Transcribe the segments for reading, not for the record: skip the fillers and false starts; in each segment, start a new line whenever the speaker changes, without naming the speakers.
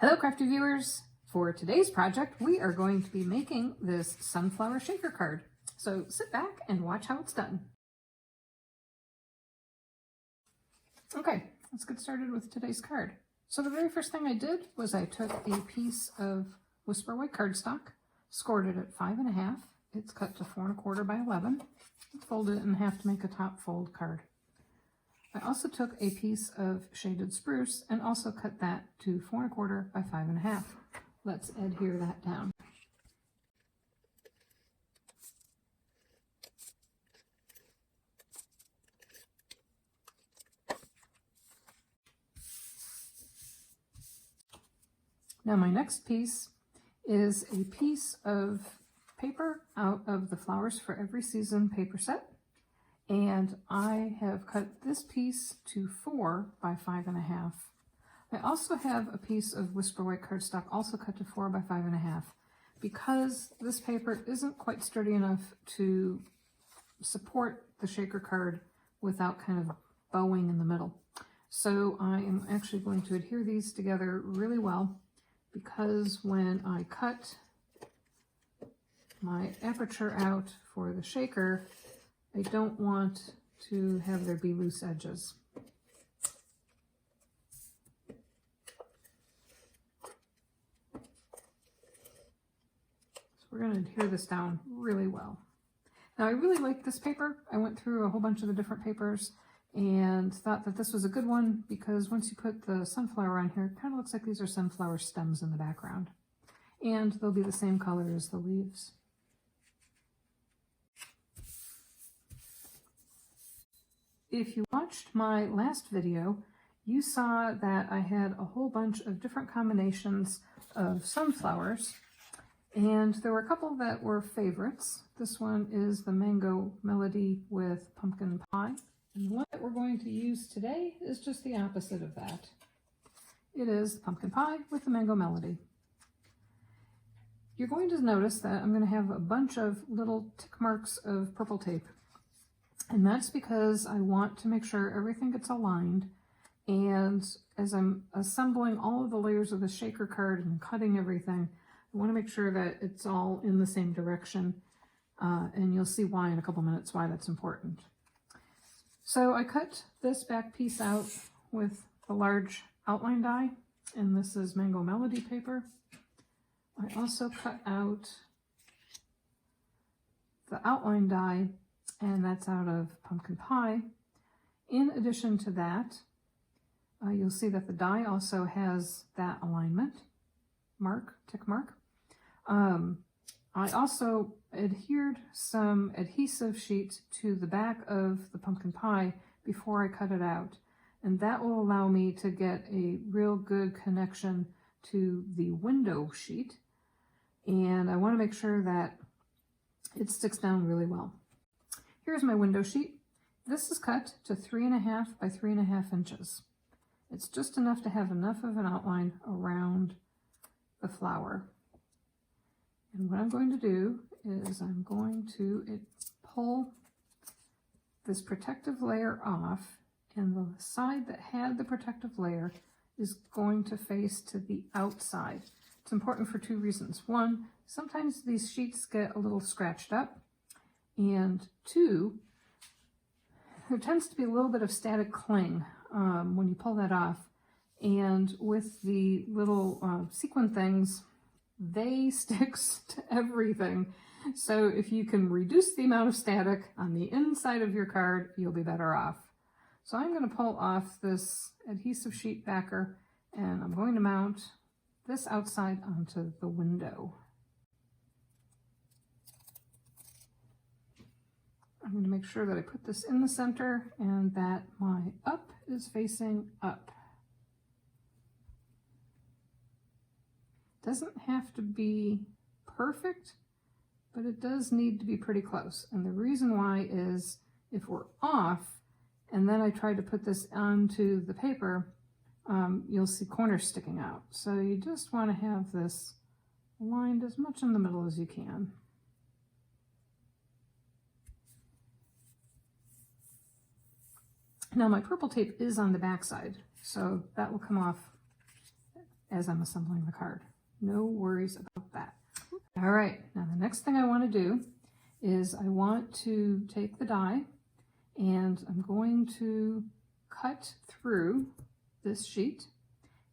Hello crafty viewers! For today's project we are going to be making this sunflower shaker card. So sit back and watch how it's done. Okay, let's get started with today's card. So the very first thing I did was I took a piece of Whisper White cardstock, scored it at 5 1/2. It's cut to 4 1/4 by 11. Folded it in half to make a top fold card. I also took a piece of shaded spruce and also cut that to 4 1/4 by 5 1/2. Let's adhere that down. Now my next piece is a piece of paper out of the Flowers for Every Season paper set. And I have cut this piece to 4 by 5 1/2. I also have a piece of Whisper White cardstock also cut to 4 by 5 1/2 because this paper isn't quite sturdy enough to support the shaker card without kind of bowing in the middle. So I am actually going to adhere these together really well because when I cut my aperture out for the shaker, I don't want to have there be loose edges. So we're going to adhere this down really well. Now I really like this paper. I went through a whole bunch of the different papers and thought that this was a good one because once you put the sunflower on here, it kind of looks like these are sunflower stems in the background. And they'll be the same color as the leaves. If you watched my last video, you saw that I had a whole bunch of different combinations of sunflowers, and there were a couple that were favorites. This one is the Mango Melody with pumpkin pie, and the one that we're going to use today is just the opposite of that. It is the pumpkin pie with the Mango Melody. You're going to notice that I'm going to have a bunch of little tick marks of purple tape. And that's because I want to make sure everything gets aligned, and as I'm assembling all of the layers of the shaker card and cutting everything, I want to make sure that it's all in the same direction, and you'll see why in a couple minutes why that's important. So I cut this back piece out with the large outline die, and this is Mango Melody paper. I also cut out the outline die, and that's out of pumpkin pie. In addition to that, you'll see that the die also has that alignment mark, tick mark. I also adhered some adhesive sheet to the back of the pumpkin pie before I cut it out, and that will allow me to get a real good connection to the window sheet, and I want to make sure that it sticks down really well. Here's my window sheet. This is cut to 3 1/2 by 3 1/2 inches. It's just enough to have enough of an outline around the flower. And what I'm going to do is I'm going to pull this protective layer off, and the side that had the protective layer is going to face to the outside. It's important for two reasons. One, sometimes these sheets get a little scratched up. And two, there tends to be a little bit of static cling when you pull that off. And with the little sequin things, they stick to everything. So if you can reduce the amount of static on the inside of your card, you'll be better off. So I'm going to pull off this adhesive sheet backer, and I'm going to mount this outside onto the window. I'm going to make sure that I put this in the center and that my up is facing up. Doesn't have to be perfect, but it does need to be pretty close. And the reason why is if we're off and then I try to put this onto the paper, you'll see corners sticking out. So you just want to have this aligned as much in the middle as you can. Now my purple tape is on the back side, so that will come off as I'm assembling the card. No worries about that. All right, now the next thing I want to do is I want to take the die and I'm going to cut through this sheet,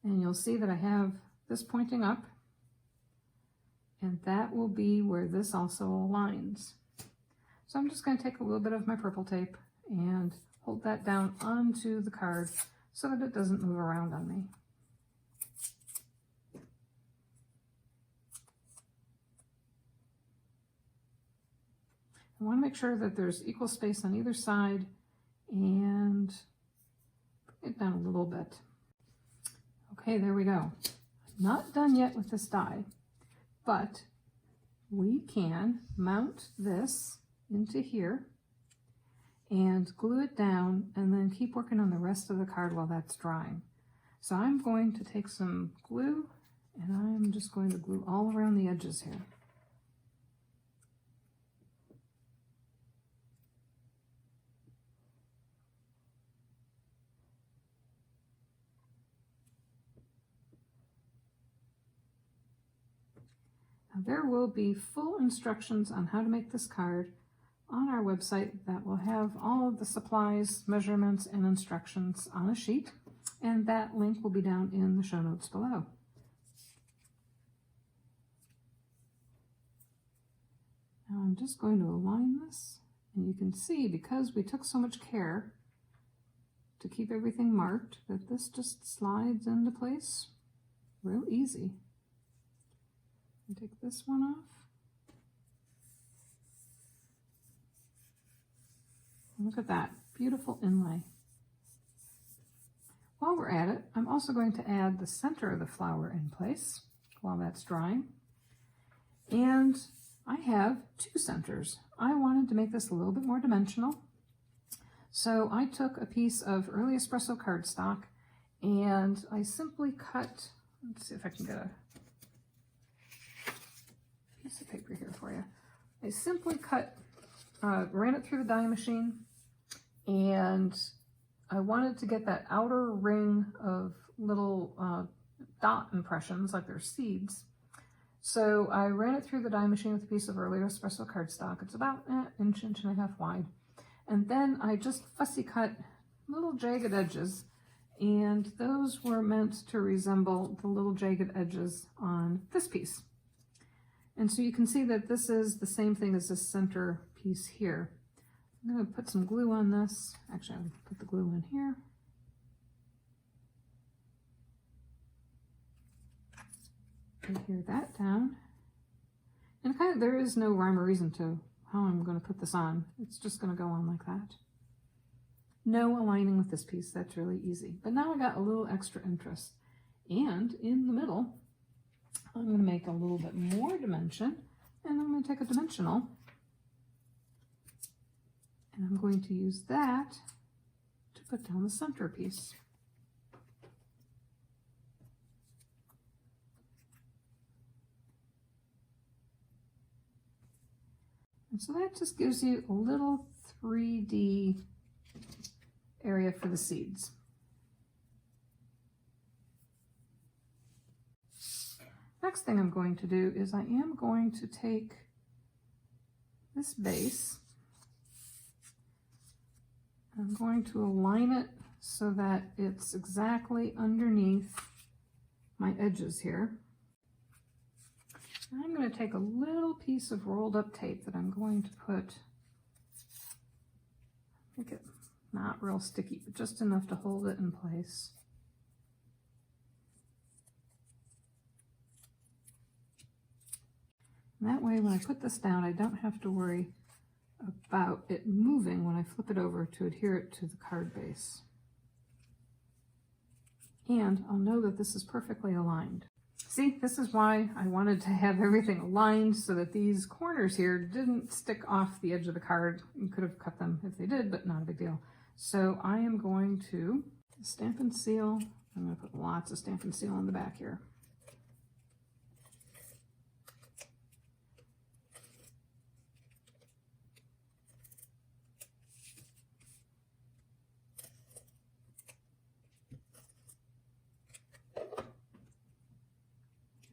and you'll see that I have this pointing up, and that will be where this also aligns. So I'm just going to take a little bit of my purple tape and hold that down onto the card so that it doesn't move around on me. I want to make sure that there's equal space on either side and bring it down a little bit. Okay, there we go. Not done yet with this die, but we can mount this into here and glue it down and then keep working on the rest of the card while that's drying. So I'm going to take some glue and I'm just going to glue all around the edges here. Now, there will be full instructions on how to make this card on our website that will have all of the supplies, measurements, and instructions on a sheet, and that link will be down in the show notes below. Now I'm just going to align this, and you can see because we took so much care to keep everything marked that this just slides into place real easy. And take this one off. Look at that, beautiful inlay. While we're at it, I'm also going to add the center of the flower in place while that's drying. And I have 2 centers. I wanted to make this a little bit more dimensional. So I took a piece of early espresso cardstock and I simply cut, let's see if I can get a piece of paper here for you. I simply ran it through the die machine, and I wanted to get that outer ring of little dot impressions like they're seeds. So I ran it through the die machine with a piece of early espresso cardstock. It's about an inch and a half wide. And then I just fussy cut little jagged edges, and those were meant to resemble the little jagged edges on this piece. And so you can see that this is the same thing as this center piece here. I'm going to put some glue on this. Actually, I'll put the glue in here. Adhere that down. And there is no rhyme or reason to how I'm going to put this on. It's just going to go on like that. No aligning with this piece. That's really easy. But now I got a little extra interest. And in the middle, I'm going to make a little bit more dimension, and I'm going to take a dimensional, and I'm going to use that to put down the centerpiece. And so that just gives you a little 3D area for the seeds. Next thing I'm going to do is I am going to take this base. I'm going to align it so that it's exactly underneath my edges here. And I'm going to take a little piece of rolled up tape that I'm going to make it not real sticky, but just enough to hold it in place. And that way when I put this down, I don't have to worry about it moving when I flip it over to adhere it to the card base. And I'll know that this is perfectly aligned. See, this is why I wanted to have everything aligned so that these corners here didn't stick off the edge of the card. You could have cut them if they did, but not a big deal. So I am going to stamp and seal. I'm going to put lots of stamp and seal on the back here.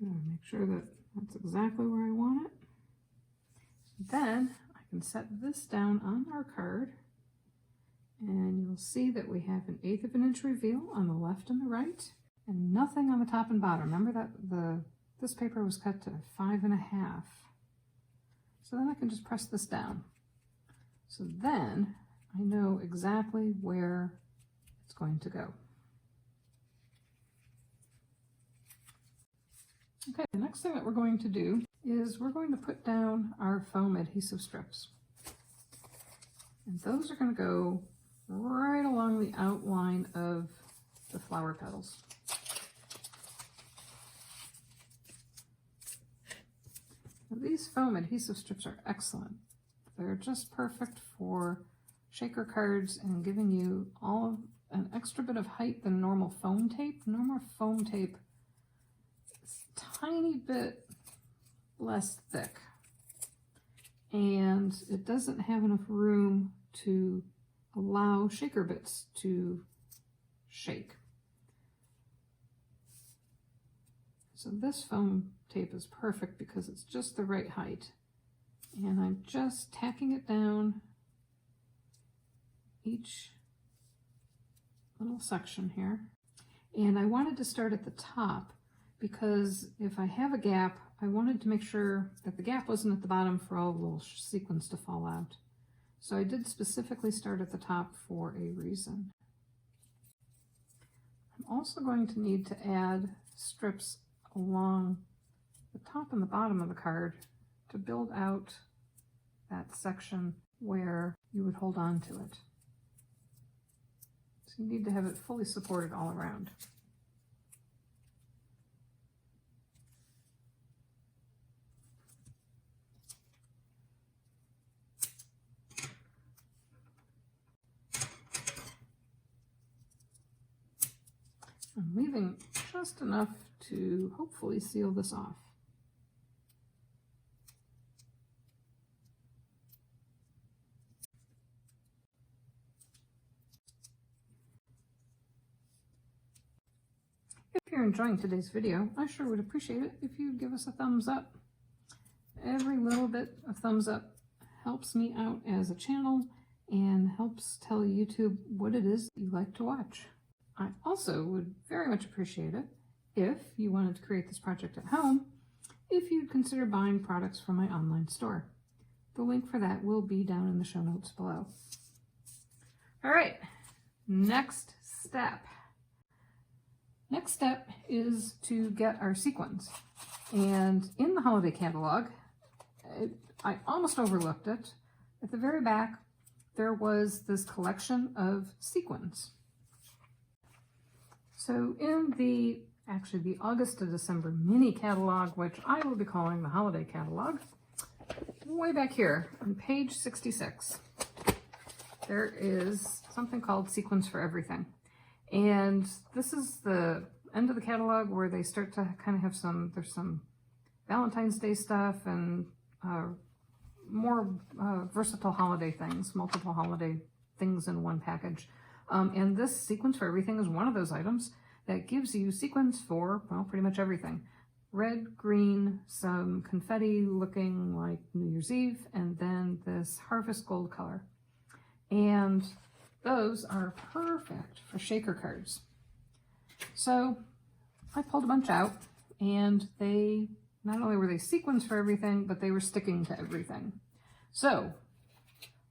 Make sure that that's exactly where I want it. Then I can set this down on our card, and you'll see that we have an 1/8 of an inch reveal on the left and the right, and nothing on the top and bottom. Remember that this paper was cut to 5.5. So then I can just press this down. So then I know exactly where it's going to go. Okay, the next thing that we're going to do is we're going to put down our foam adhesive strips. And those are going to go right along the outline of the flower petals. Now, these foam adhesive strips are excellent. They're just perfect for shaker cards and giving you an extra bit of height than normal foam tape. Normal foam tape is a tiny bit less thick, and it doesn't have enough room to allow shaker bits to shake. So this foam tape is perfect because it's just the right height. And I'm just tacking it down each little section here. And I wanted to start at the top because if I have a gap, I wanted to make sure that the gap wasn't at the bottom for all the little sequins to fall out. So I did specifically start at the top for a reason. I'm also going to need to add strips along the top and the bottom of the card to build out that section where you would hold on to it. So you need to have it fully supported all around. I'm leaving just enough to hopefully seal this off. If you're enjoying today's video, I sure would appreciate it if you'd give us a thumbs up. Every little bit of thumbs up helps me out as a channel and helps tell YouTube what it is that you like to watch. I also would very much appreciate it if you wanted to create this project at home, if you'd consider buying products from my online store. The link for that will be down in the show notes below. All right, next step. Next step is to get our sequins. And in the holiday catalog, I almost overlooked it. At the very back, there was this collection of sequins. So in the August to December mini catalog, which I will be calling the holiday catalog, way back here on page 66, there is something called Sequins for Everything. And this is the end of the catalog where they start to kind of have there's some Valentine's Day stuff and more versatile holiday things, multiple holiday things in one package. And this Sequins for Everything is one of those items that gives you sequins for, well, pretty much everything. Red, green, some confetti looking like New Year's Eve, and then this harvest gold color. And those are perfect for shaker cards. So I pulled a bunch out, and they, not only were they sequins for everything, but they were sticking to everything. So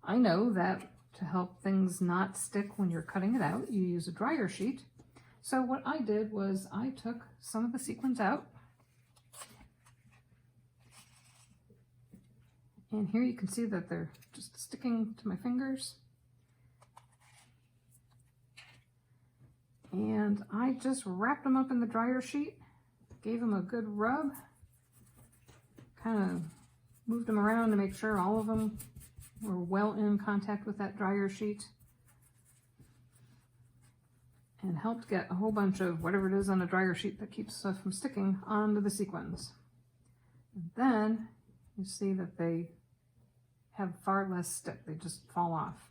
I know that to help things not stick when you're cutting it out, you use a dryer sheet. So what I did was I took some of the sequins out. And here you can see that they're just sticking to my fingers. And I just wrapped them up in the dryer sheet, gave them a good rub, kind of moved them around to make sure all of them were well in contact with that dryer sheet, and helped get a whole bunch of whatever it is on a dryer sheet that keeps stuff from sticking onto the sequins. And then you see that they have far less stick, they just fall off.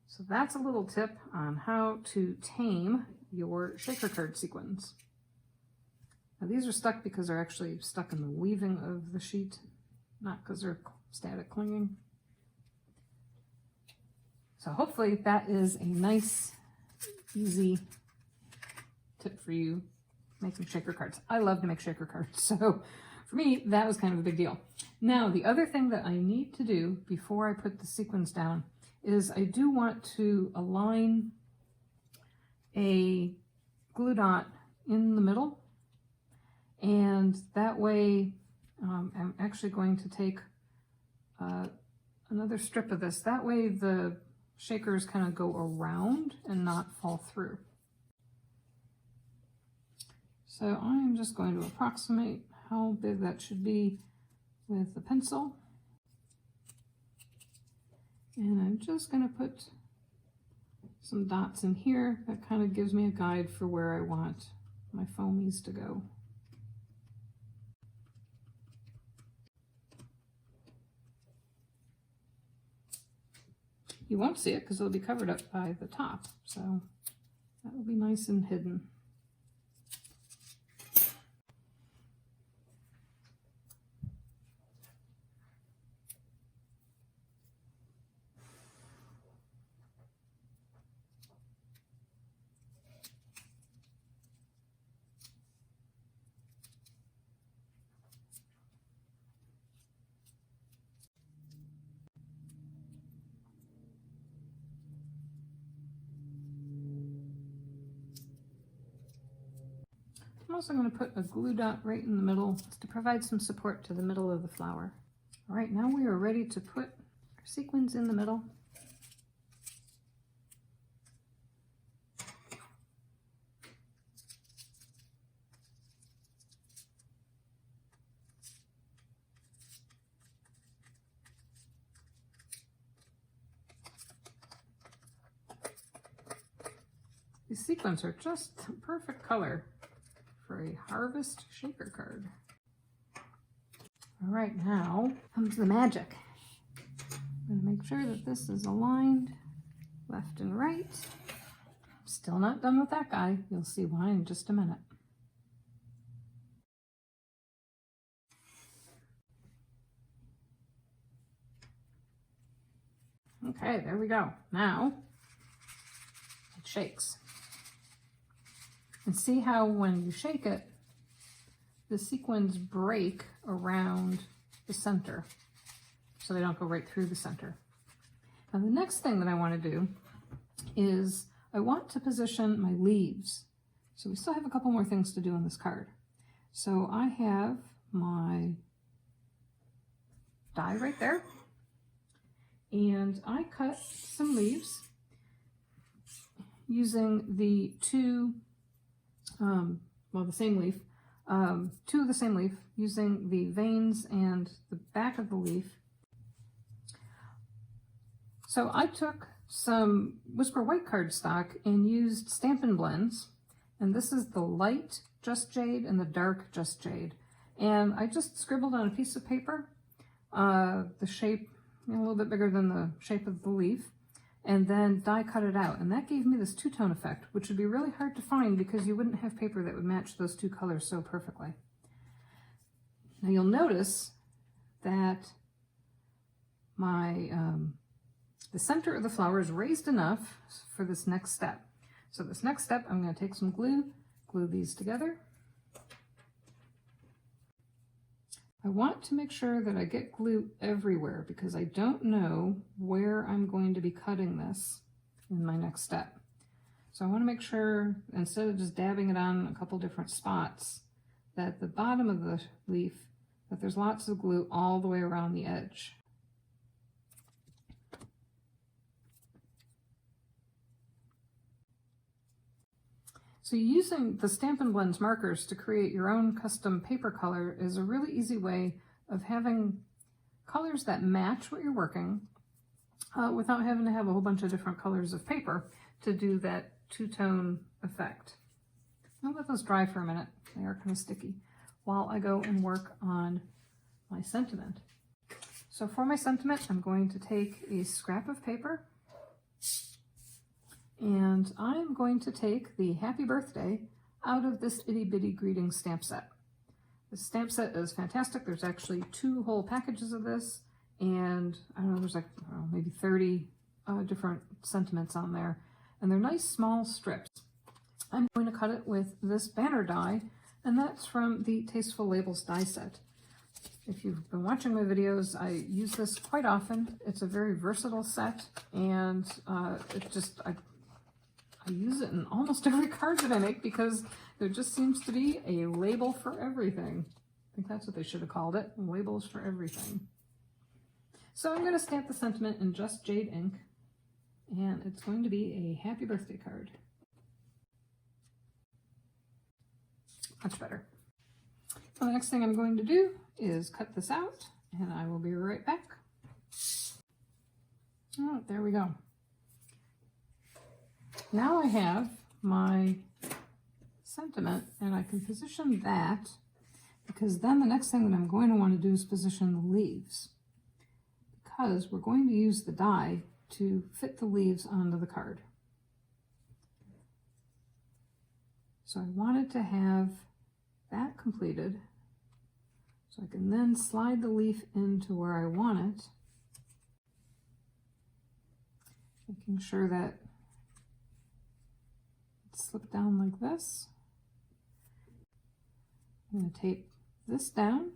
So that's a little tip on how to tame your shaker card sequins. Now these are stuck because they're actually stuck in the weaving of the sheet, not because they're static clinging. So hopefully that is a nice, easy tip for you making shaker cards. I love to make shaker cards, so for me, that was kind of a big deal. Now, the other thing that I need to do before I put the sequins down is I do want to align a glue dot in the middle, and that way I'm actually going to take another strip of this. That way the shakers kind of go around and not fall through. So I'm just going to approximate how big that should be with the pencil. And I'm just going to put some dots in here. That kind of gives me a guide for where I want my foamies to go. You won't see it because it'll be covered up by the top, so that will be nice and hidden. I'm also going to put a glue dot right in the middle to provide some support to the middle of the flower. All right, now we are ready to put our sequins in the middle. These sequins are just the perfect color for a harvest shaker card. All right, now comes the magic. I'm going to make sure that this is aligned left and right. Still not done with that guy. You'll see why in just a minute. Okay, there we go. Now it shakes. And see how when you shake it, the sequins break around the center, so they don't go right through the center. Now the next thing that I want to do is I want to position my leaves. So we still have a couple more things to do on this card. So I have my die right there, and I cut some leaves using the two the same leaf, two of the same leaf, using the veins and the back of the leaf. So I took some Whisper White cardstock and used Stampin' Blends, and this is the light Just Jade and the dark Just Jade. And I just scribbled on a piece of paper the shape, a little bit bigger than the shape of the leaf, and then die cut it out, and that gave me this two-tone effect, which would be really hard to find because you wouldn't have paper that would match those two colors so perfectly. Now you'll notice that my the center of the flower is raised enough for this next step. So this next step, I'm going to take some glue these together. I want to make sure that I get glue everywhere because I don't know where I'm going to be cutting this in my next step. So I want to make sure, instead of just dabbing it on a couple different spots, that the bottom of the leaf, that there's lots of glue all the way around the edge. So using the Stampin' Blends markers to create your own custom paper color is a really easy way of having colors that match what you're working without having to have a whole bunch of different colors of paper to do that two-tone effect. I'll let those dry for a minute. They are kind of sticky while I go and work on my sentiment. So for my sentiment, I'm going to take a scrap of paper, and I'm going to take the Happy Birthday out of this itty bitty greeting stamp set. The stamp set is fantastic. There's actually 2 whole packages of this, and I don't know, there's like maybe 30 different sentiments on there, and they're nice small strips. I'm going to cut it with this banner die, and that's from the Tasteful Labels die set. If you've been watching my videos, I use this quite often. It's a very versatile set, and I use it in almost every card that I make because there just seems to be a label for everything. I think that's what they should have called it, labels for everything. So I'm going to stamp the sentiment in just jade ink, and it's going to be a happy birthday card. Much better. So the next thing I'm going to do is cut this out, and I will be right back. Oh, there we go. Now I have my sentiment, and I can position that, because then the next thing that I'm going to want to do is position the leaves, because we're going to use the die to fit the leaves onto the card. So I wanted to have that completed, so I can then slide the leaf into where I want it, making sure that it's slipped down like this. I'm going to tape this down.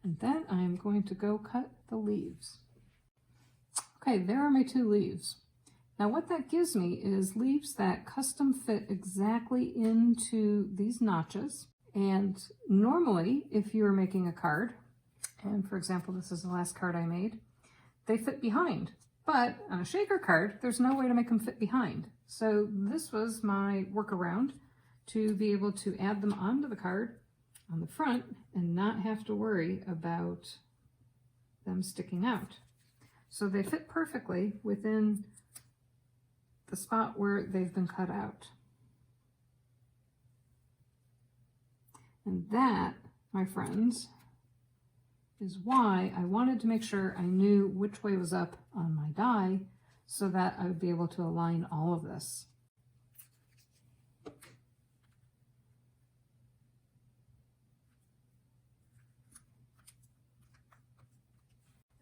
And then I'm going to go cut the leaves. Okay, there are my 2 leaves. Now what that gives me is leaves that custom fit exactly into these notches. And normally, if you were making a card, and for example, this is the last card I made, they fit behind. But on a shaker card, there's no way to make them fit behind. So this was my workaround to be able to add them onto the card on the front and not have to worry about them sticking out. So they fit perfectly within the spot where they've been cut out. And that, my friends, is why I wanted to make sure I knew which way was up on my die so that I would be able to align all of this.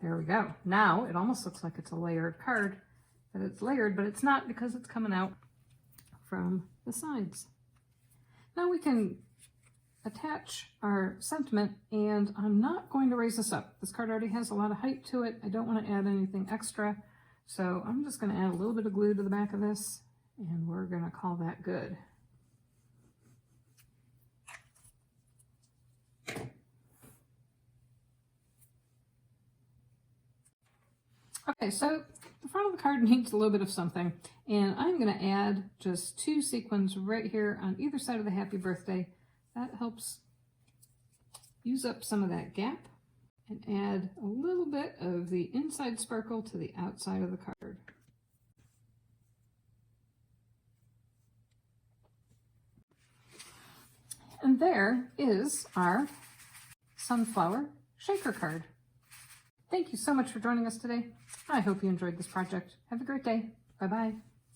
There we go. Now it almost looks like it's a layered card, that it's layered, but it's not because it's coming out from the sides. Now we can attach our sentiment, and I'm not going to raise this up. This card already has a lot of height to it. I don't want to add anything extra, so I'm just going to add a little bit of glue to the back of this, and we're going to call that good. Okay, so the front of the card needs a little bit of something, and I'm going to add just 2 sequins right here on either side of the happy birthday. That helps use up some of that gap and add a little bit of the inside sparkle to the outside of the card. And there is our sunflower shaker card. Thank you so much for joining us today. I hope you enjoyed this project. Have a great day. Bye-bye.